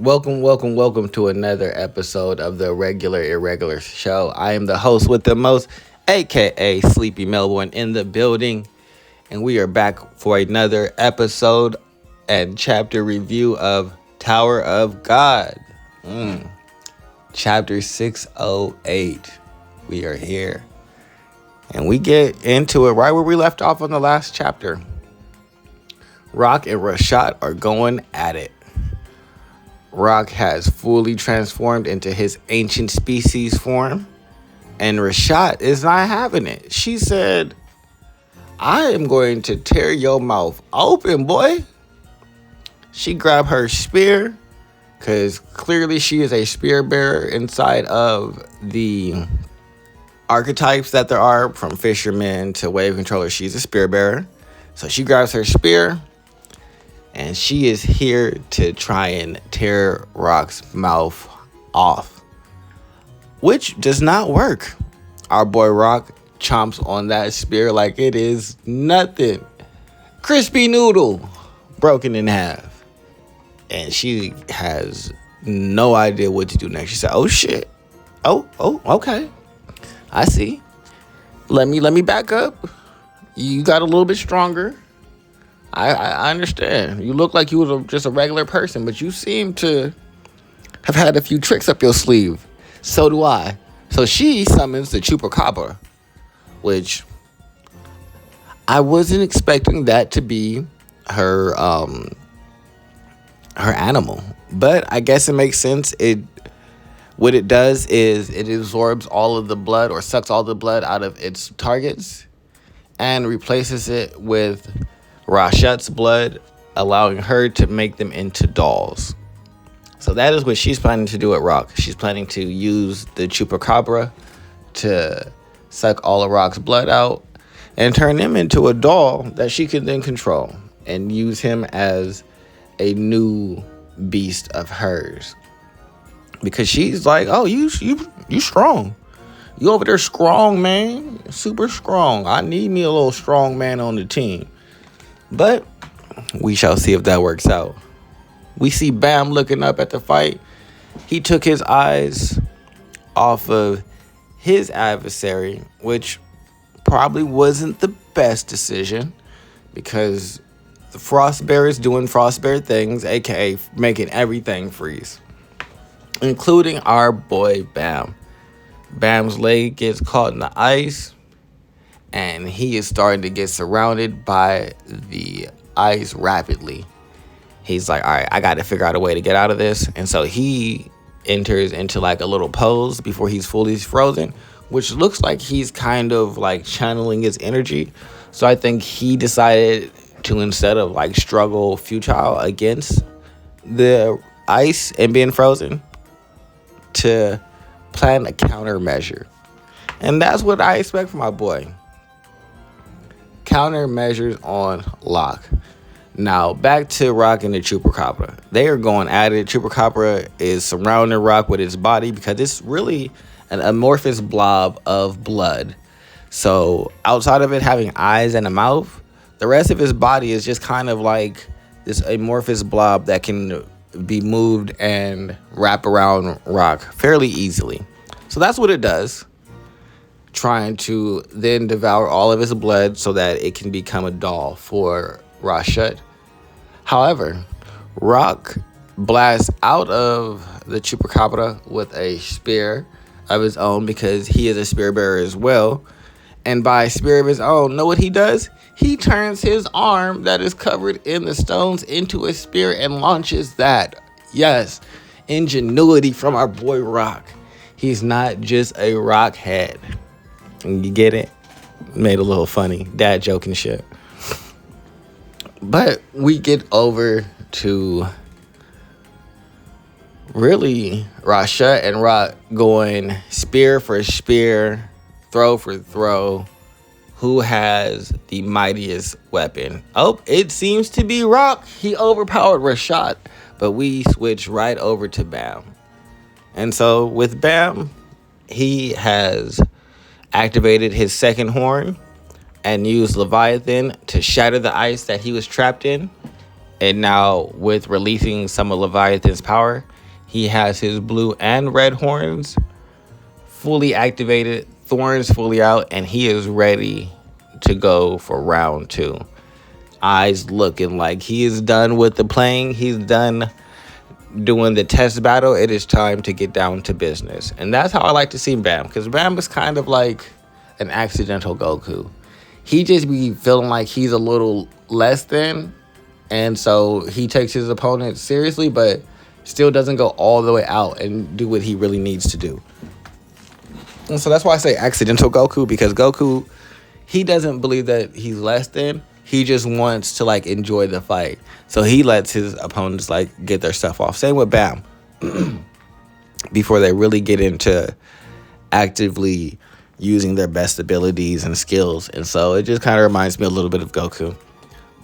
Welcome to another episode of the Irregular show. I am the host with the most, aka Sleepy Melbourne, in the building, and we are back for another episode and chapter review of Tower of God. Chapter 608. We are here. And we get into it right where we left off on the last chapter. Rak and Rashad are going at it. Rak has fully transformed into his ancient species form, and Rashad is not having it. She said, I am going to tear your mouth open, boy. She grabbed her spear, because clearly she is a spear bearer inside of the archetypes that there are, from fisherman to wave controller. She's a spear bearer. So she grabs her spear, and she is here to try and tear Rak's mouth off, which does not work. Our boy Rak chomps on that spear like it is nothing. Crispy noodle broken in half. And she has no idea what to do next. She said, oh shit. Oh, okay. I see. Let me back up. You got a little bit stronger. I understand. You look like you was just a regular person, but you seem to have had a few tricks up your sleeve. So do I. So she summons the Chupacabra, which I wasn't expecting that to be her animal, but I guess it makes sense. What it does is it absorbs all of the blood, or sucks all the blood out of its targets, and replaces it with Rashut's blood, allowing her to make them into dolls. So that is what she's planning to do at Rak. She's planning to use the Chupacabra to suck all of Rak's blood out and turn him into a doll that she can then control and use him as a new beast of hers. Because she's like, oh, you strong. You over there strong, man. Super strong. I need me a little strong man on the team. But we shall see if that works out. We see Baam looking up at the fight. He took his eyes off of his adversary, which probably wasn't the best decision, because the Frost Bear is doing Frost Bear things, aka making everything freeze, including our boy Baam. Baam's leg gets caught in the ice, and he is starting to get surrounded by the ice rapidly. He's like, all right, I got to figure out a way to get out of this. And so he enters into like a little pose before he's fully frozen, which looks like he's kind of like channeling his energy. So I think he decided to, instead of like struggle futile against the ice and being frozen, to plan a countermeasure. And that's what I expect from my boy. Countermeasures on lock. Now, back to Rak and the Chupacabra. They are going at it. Chupacabra is surrounding Rak with its body because it's really an amorphous blob of blood. So, outside of it having eyes and a mouth, the rest of his body is just kind of like this amorphous blob that can be moved and wrap around Rak fairly easily. So that's what it does, trying to then devour all of his blood so that it can become a doll for Rashut. However, Rak blasts out of the Chupacabra with a spear of his own, because he is a spear bearer as well. And by spear of his own, know what he does? He turns his arm that is covered in the stones into a spear and launches that. Yes, ingenuity from our boy Rak. He's not just a rock head. You get it? Made a little funny dad joke and shit. But we get over to really Rashad and Rak going spear for spear, throw for throw. Who has the mightiest weapon? Oh, it seems to be Rak. He overpowered Rashad. But we switch right over to Baam. And so with Baam, he has activated his second horn and used Leviathan to shatter the ice that he was trapped in. And now, with releasing some of Leviathan's power, He has his blue and red horns fully activated, thorns fully out, and he is ready to go for round 2. Eyes looking like he is done with the playing. He's done doing the test battle. It is time to get down to business. And that's how I like to see Baam, because Baam is kind of like an accidental Goku. He just be feeling like he's a little less than, and so he takes his opponent seriously, but still doesn't go all the way out and do what he really needs to do. And so that's why I say accidental Goku, because Goku, he doesn't believe that he's less than. He just wants to like enjoy the fight. So he lets his opponents like get their stuff off. Same with Baam. Before they really get into actively using their best abilities and skills. And so it just kind of reminds me a little bit of Goku.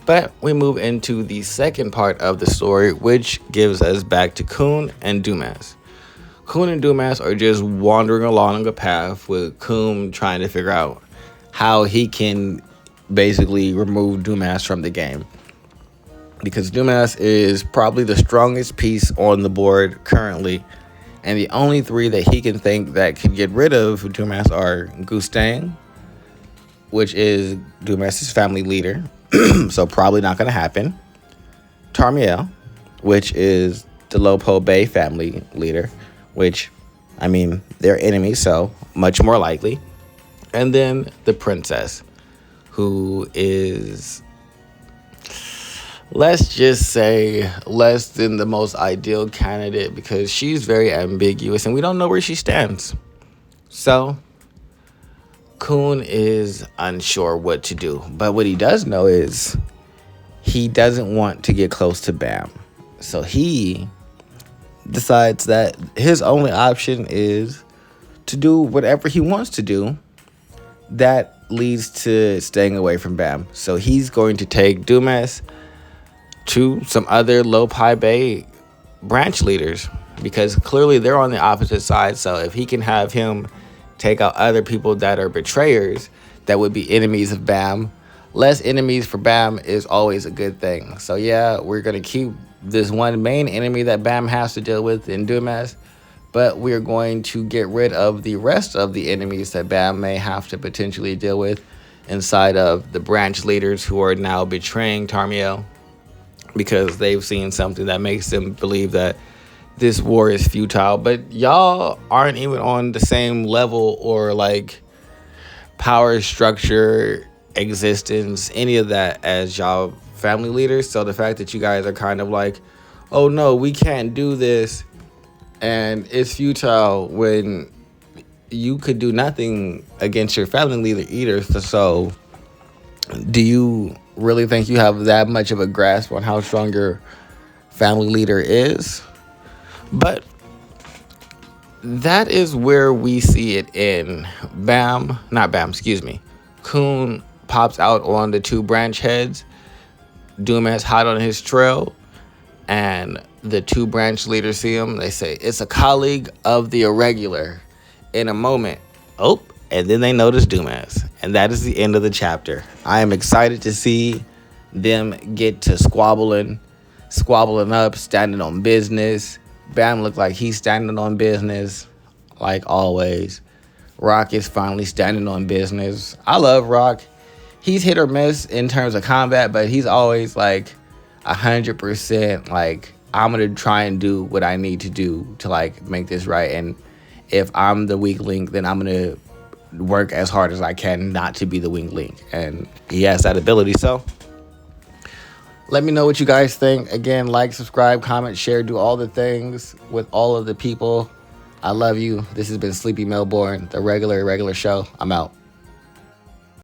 But we move into the second part of the story, which gives us back to Coon and Dumas. Coon and Dumas are just wandering along a path with Coon trying to figure out how he can basically remove Dumas from the game. Because Dumas is probably the strongest piece on the board currently. And the only 3 that he can think that could get rid of Dumas are Gustang, which is Dumas' family leader. So probably not going to happen. Tarmiel, which is the Lopo Bay family leader, which, I mean, they're enemies, so much more likely. And then the princess, who is, let's just say, less than the most ideal candidate, because she's very ambiguous and we don't know where she stands. So Coon is unsure what to do. But what he does know is he doesn't want to get close to Baam. So he decides that his only option is to do whatever he wants to do that leads to staying away from Baam. So he's going to take Dumas to some other Lopai Bay branch leaders, because clearly they're on the opposite side. So if he can have him take out other people that are betrayers that would be enemies of Baam, less enemies for Baam is always a good thing. So yeah, we're going to keep this one main enemy that Baam has to deal with in Dumas, but we're going to get rid of the rest of the enemies that Baam may have to potentially deal with inside of the branch leaders who are now betraying Tarmiel, because they've seen something that makes them believe that this war is futile. But y'all aren't even on the same level or like power structure, existence, any of that as y'all family leaders. So the fact that you guys are kind of like, oh no, we can't do this and it's futile, when you could do nothing against your family leader either. So do you really think you have that much of a grasp on how strong your family leader is? But that is where we see it in. Coon pops out on the 2 branch heads. Dumas hot on his trail, and the 2 branch leaders see him. They say, it's a colleague of the Irregular. In a moment, and then they notice Dumas. And that is the end of the chapter. I am excited to see them get to squabbling up, standing on business. Baam looked like he's standing on business, like always. Rock is finally standing on business. I love Rock. He's hit or miss in terms of combat, but he's always like 100% like, I'm going to try and do what I need to do to like make this right. And if I'm the weak link, then I'm going to work as hard as I can not to be the weak link. And he has that ability. So let me know what you guys think. Again, like, subscribe, comment, share, do all the things with all of the people. I love you. This has been Sleepy Melbourne, the Irregular show. I'm out.